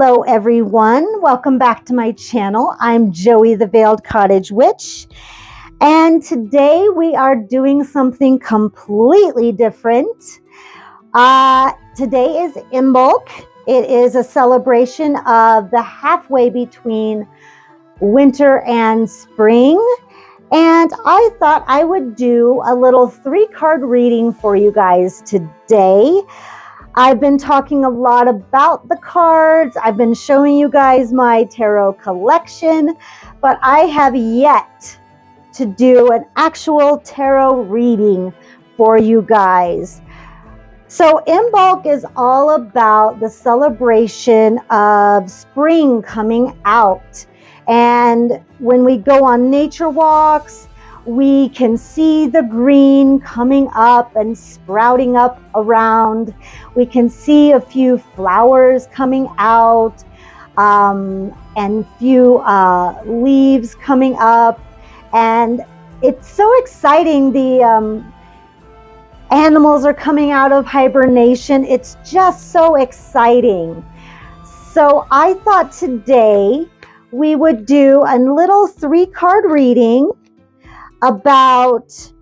Hello everyone, welcome back to my channel. I'm Joey the Veiled Cottage Witch, and today we are doing something completely different. Today is Imbolc. It is a celebration of the halfway between winter and spring, and I thought I would do a little 3-card reading for you guys today. I've been talking a lot about the cards. I've been showing you guys my tarot collection, but I have yet to do an actual tarot reading for you guys. So Imbolc is all about the celebration of spring coming out. And when we go on nature walks, we can see the green coming up and sprouting up around. We can see a few flowers coming out and few leaves coming up. And it's so exciting. The animals are coming out of hibernation. It's just so exciting. So I thought today we would do a little 3-card reading about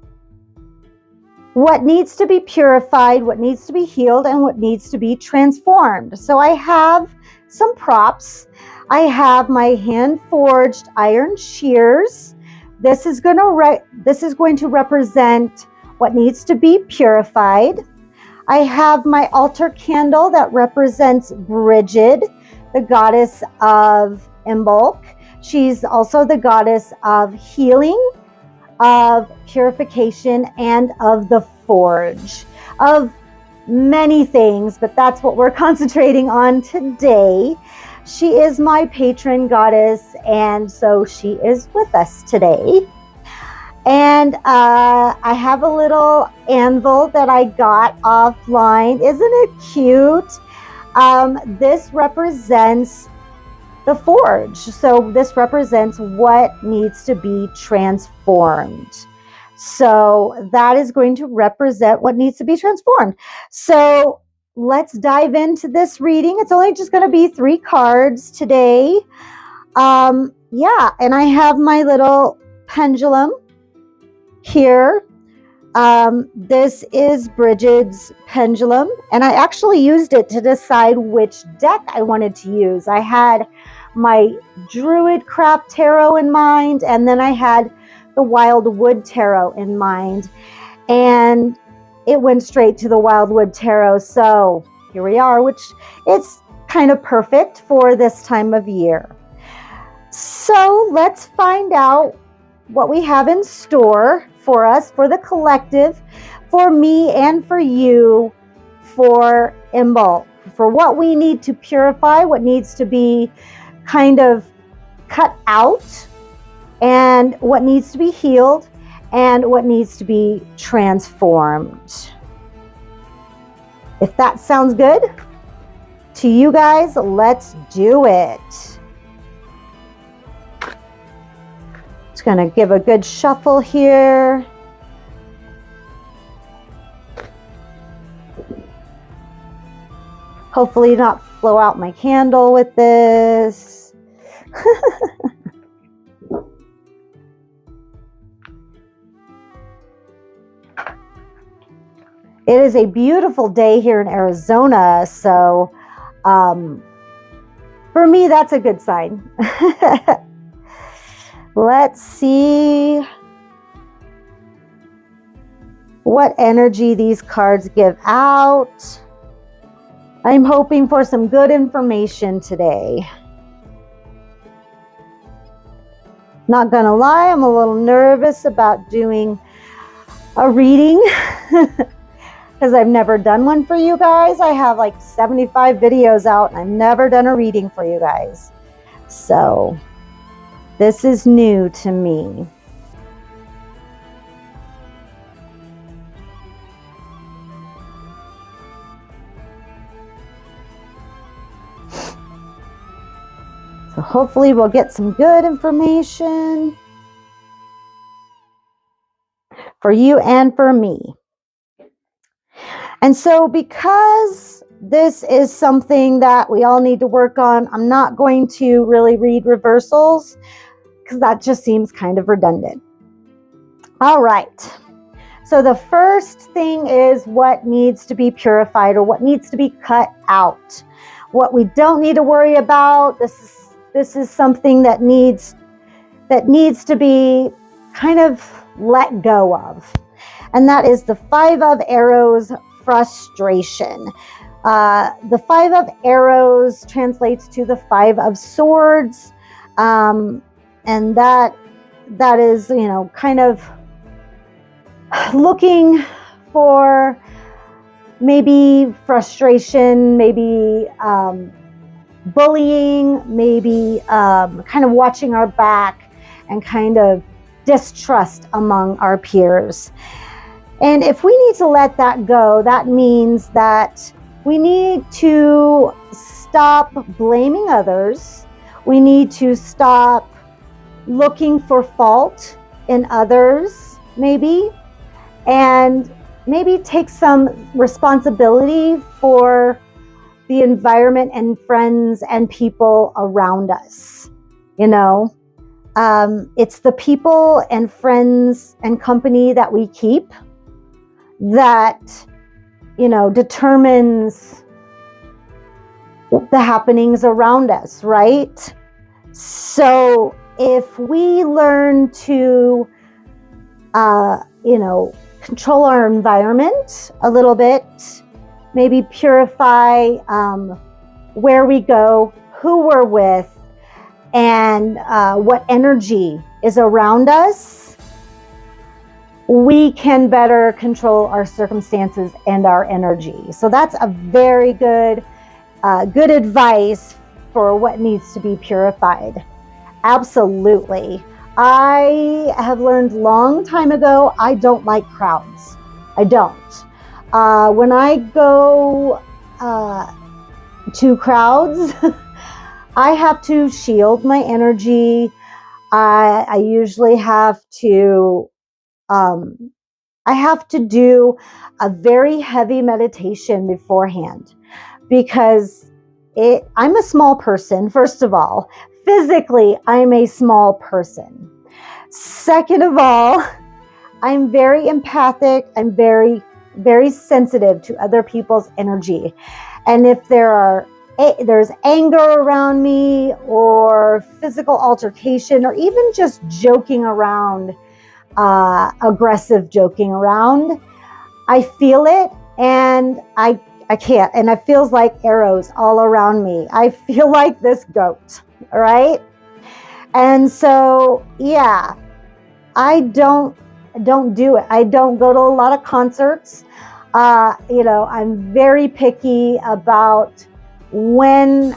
what needs to be purified, what needs to be healed, and what needs to be transformed. So I have some props. I have my hand-forged iron shears. This is going to represent what needs to be purified. I have my altar candle that represents Bridget, the goddess of Imbolc. She's also the goddess of healing, of purification, and of the forge, of many things, but that's what we're concentrating on today. She is my patron goddess, and so she is with us today. And I have a little anvil that I got offline. Isn't it cute? This represents the forge. So this represents what needs to be transformed. So that is going to represent what needs to be transformed. So let's dive into this reading. It's only just going to be 3 cards today. Yeah, and I have my little pendulum here. This is Bridget's pendulum, and I actually used it to decide which deck I wanted to use. I had my Druid Craft Tarot in mind, and then I had the Wildwood Tarot in mind, and it went straight to the Wildwood Tarot. So here we are, which it's kind of perfect for this time of year. So let's find out what we have in store for us, for the collective, for me and for you, for Imbolc, for what we need to purify, what needs to be kind of cut out, and what needs to be healed, and what needs to be transformed. If that sounds good to you guys, let's do it. Just gonna give a good shuffle here. Hopefully not blow out my candle with this. It is a beautiful day here in Arizona, so for me, that's a good sign. Let's see what energy these cards give out. I'm hoping for some good information today. Not gonna lie, I'm a little nervous about doing a reading because I've never done one for you guys. I have like 75 videos out and I've never done a reading for you guys. So this is new to me. So hopefully we'll get some good information for you and for me. And so because this is something that we all need to work on. I'm not going to really read reversals because that just seems kind of redundant. All right. So the first thing is what needs to be purified or what needs to be cut out. What we don't need to worry about, this is something that needs to be kind of let go of. And that is the 5 of Arrows, frustration. The 5 of Arrows translates to the 5 of Swords. And that is, kind of looking for maybe frustration, maybe bullying, maybe kind of watching our back and kind of distrust among our peers. And if we need to let that go, that means that we need to stop blaming others. We need to stop looking for fault in others, maybe, and maybe take some responsibility for the environment and friends and people around us. It's the people and friends and company that we keep that, determines the happenings around us, right? So if we learn to, control our environment a little bit, maybe purify where we go, who we're with, and what energy is around us, we can better control our circumstances and our energy. So that's a very good advice for what needs to be purified. Absolutely. I have learned long time ago, I don't like crowds. I don't. When I go to crowds, I have to shield my energy. I usually have to, I have to do a very heavy meditation beforehand because I'm a small person, first of all. Physically, I'm a small person. Second of all, I'm very empathic. I'm very, very sensitive to other people's energy. And if there's anger around me or physical altercation or even just joking around, aggressive joking around, I feel it and I can't. And it feels like arrows all around me. I feel like this goat. All right. And so, yeah, I don't do it. I don't go to a lot of concerts. I'm very picky about when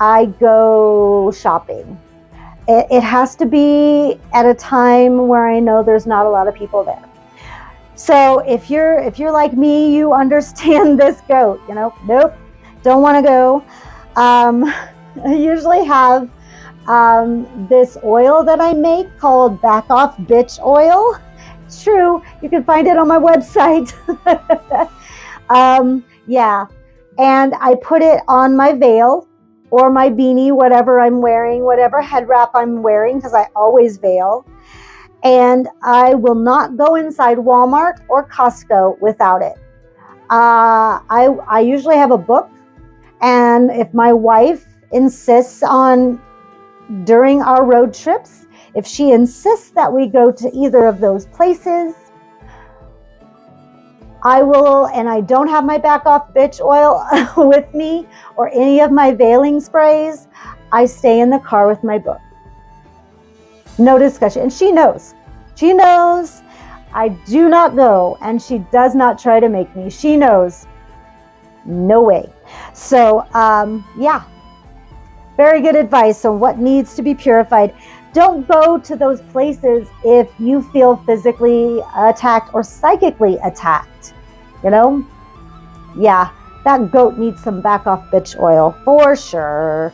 I go shopping. It has to be at a time where I know there's not a lot of people there. So if you're like me, you understand this goat, nope, don't want to go. I usually have this oil that I make called Back Off Bitch Oil. It's true. You can find it on my website. Yeah. And I put it on my veil or my beanie, whatever I'm wearing, whatever head wrap I'm wearing, because I always veil. And I will not go inside Walmart or Costco without it. I usually have a book. And if my wife insists on, during our road trips, if she insists that we go to either of those places, I will, and I don't have my Back Off Bitch oil with me or any of my veiling sprays, I stay in the car with my book. No discussion. And she knows. She knows I do not go, and she does not try to make me. She knows. No way. So, yeah. Very good advice on what needs to be purified. Don't go to those places if you feel physically attacked or psychically attacked. Yeah, that goat needs some Back Off Bitch oil for sure.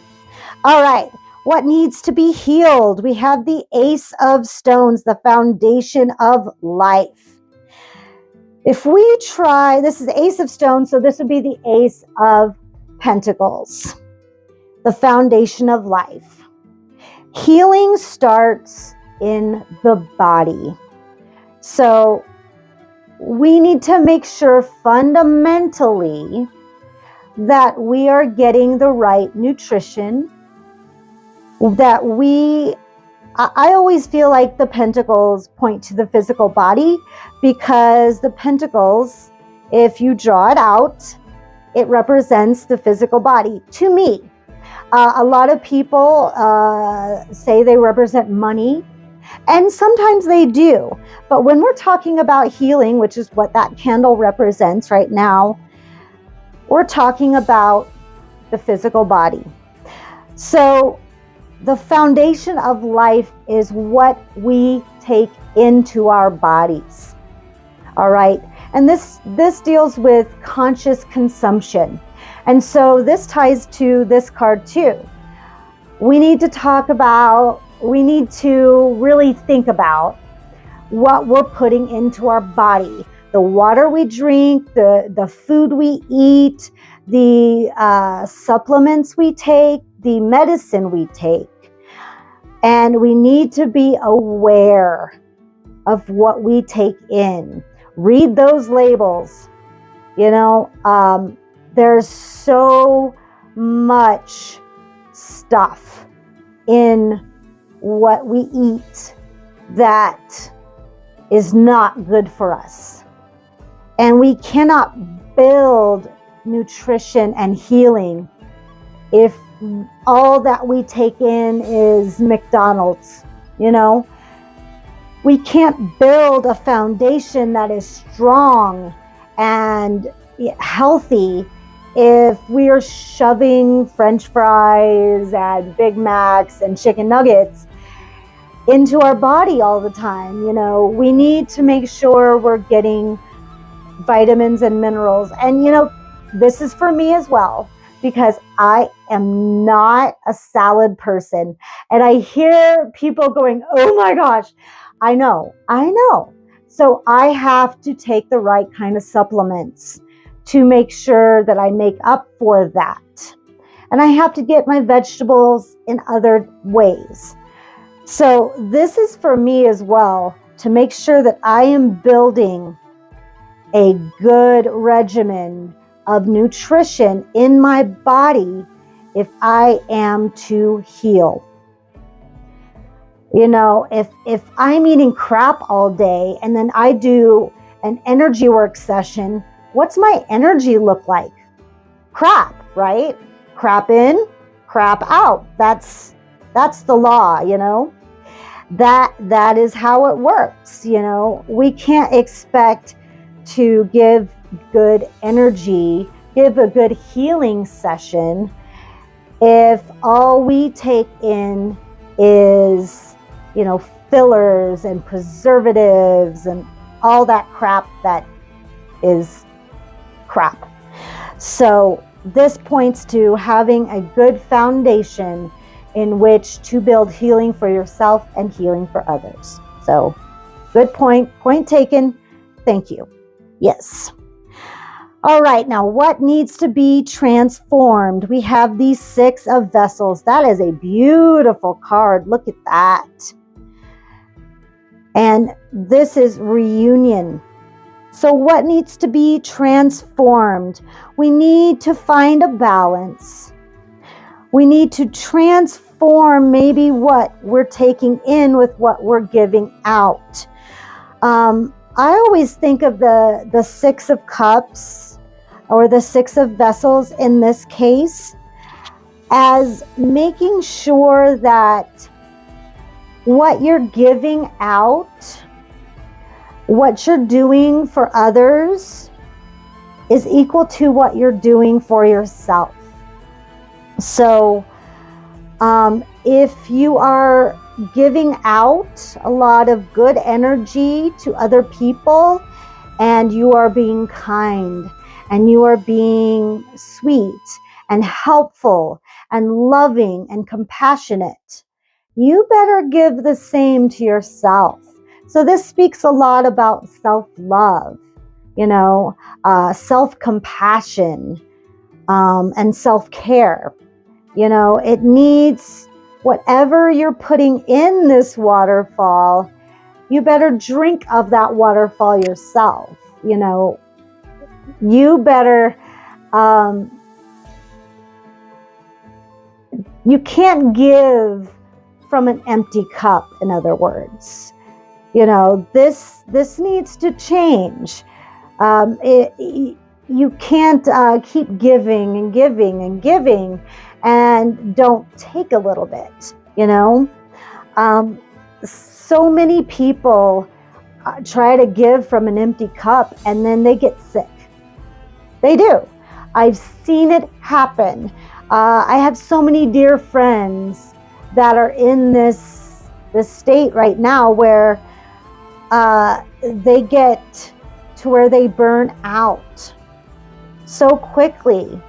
All right, what needs to be healed? We have the Ace of Stones, the foundation of life. If we try, this is Ace of Stones, so this would be the Ace of Pentacles, the foundation of life. Healing starts in the body. So we need to make sure fundamentally that we are getting the right nutrition, that I always feel like the pentacles point to the physical body, because the pentacles, if you draw it out, it represents the physical body to me. A lot of people say they represent money, and sometimes they do. But when we're talking about healing, which is what that candle represents right now, we're talking about the physical body. So the foundation of life is what we take into our bodies. All right. And this deals with conscious consumption. And so this ties to this card too. We need to really think about what we're putting into our body. The water we drink, the food we eat, the supplements we take, the medicine we take. And we need to be aware of what we take in. Read those labels. There's so much stuff in what we eat that is not good for us. And we cannot build nutrition and healing if all that we take in is McDonald's. We can't build a foundation that is strong and healthy if we are shoving French fries and Big Macs and chicken nuggets into our body all the time. We need to make sure we're getting vitamins and minerals. And this is for me as well, because I am not a salad person. And I hear people going, oh my gosh, I know. So I have to take the right kind of supplements to make sure that I make up for that. And I have to get my vegetables in other ways. So this is for me as well, to make sure that I am building a good regimen of nutrition in my body if I am to heal. If I'm eating crap all day and then I do an energy work session, what's my energy look like? Crap, right? Crap in, crap out. That's the law, That is how it works, We can't expect to give good energy, give a good healing session if all we take in is fillers and preservatives and all that crap that is crap. So this points to having a good foundation in which to build healing for yourself and healing for others. So good point taken. Thank you. Yes. All right, now what needs to be transformed? We have these 6 of Vessels. That is a beautiful card. Look at that. And this is reunion. So what needs to be transformed? We need to find a balance. We need to transform maybe what we're taking in with what we're giving out. I always think of the 6 of Cups, or the 6 of Vessels in this case, as making sure that what you're giving out, what you're doing for others, is equal to what you're doing for yourself. So if you are giving out a lot of good energy to other people, and you are being kind, and you are being sweet and helpful and loving and compassionate, you better give the same to yourself. So this speaks a lot about self-love. self-compassion, and self-care. It needs whatever you're putting in this waterfall. You better drink of that waterfall yourself. You better, you can't give from an empty cup, in other words. This needs to change. You can't keep giving and giving and giving and don't take a little bit. So many people try to give from an empty cup and then they get sick. They do. I've seen it happen. I have so many dear friends that are in this state right now where they get to where they burn out so quickly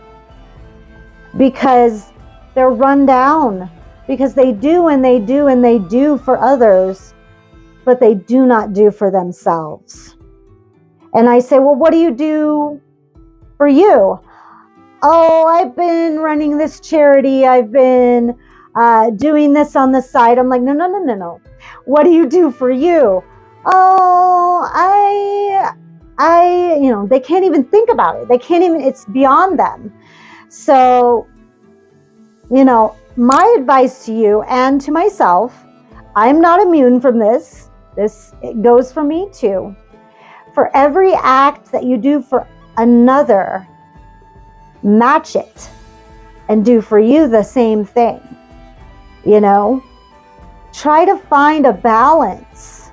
because they're run down, because they do and they do and they do for others, but they do not do for themselves. And I say, well, what do you do for you? Oh, I've been running this charity. I've been doing this on the side. I'm like, no. What do you do for you? Oh, they can't even think about it. They can't even, it's beyond them. So, my advice to you and to myself, I'm not immune from this. It goes for me too. For every act that you do for another, match it and do for you the same thing. Try to find a balance.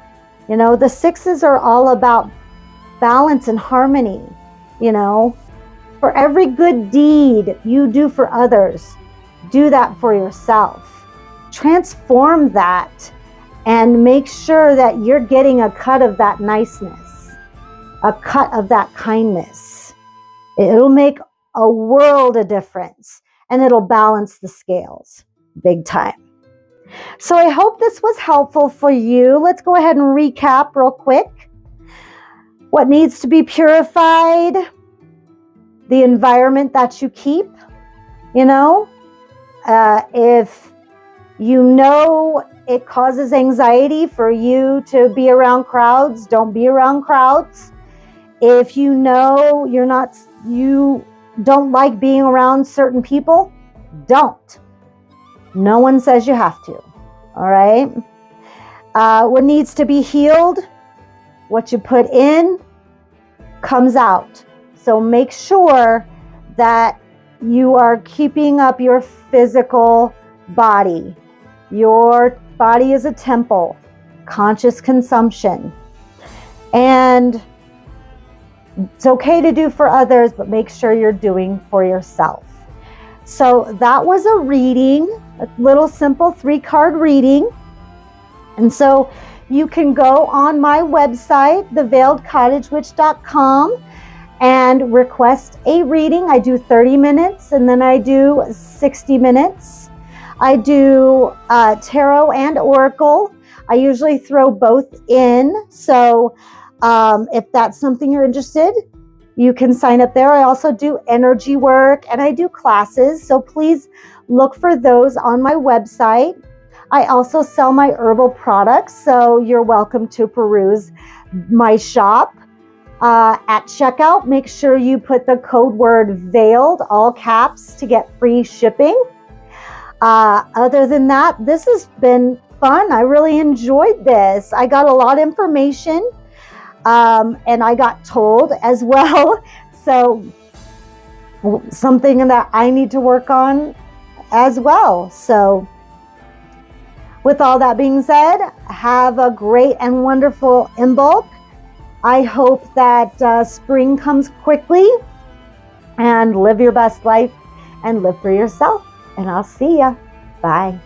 The sixes are all about balance and harmony. For every good deed you do for others, do that for yourself. Transform that and make sure that you're getting a cut of that niceness, a cut of that kindness. It'll make a world of difference and it'll balance the scales big time. So I hope this was helpful for you. Let's go ahead and recap real quick. What needs to be purified? The environment that you keep. If it causes anxiety for you to be around crowds, don't be around crowds. If you don't like being around certain people, don't. No one says you have to. All right. What needs to be healed? What you put in comes out. So make sure that you are keeping up your physical body. Your body is a temple, conscious consumption. And it's okay to do for others, but make sure you're doing for yourself. So that was a reading, a little simple 3-card reading. And so you can go on my website, theveiledcottagewitch.com, and request a reading. I do 30 minutes and then I do 60 minutes. I do tarot and oracle. I usually throw both in. So if that's something you're interested, you can sign up there. I also do energy work and I do classes. So please look for those on my website. I also sell my herbal products. So you're welcome to peruse my shop. At checkout, make sure you put the code word veiled, all caps, to get free shipping. Other than that, this has been fun. I really enjoyed this. I got a lot of information, and I got told as well. So something that I need to work on as well. So with all that being said, have a great and wonderful Imbolc. I hope that spring comes quickly, and live your best life and live for yourself. And I'll see ya. Bye.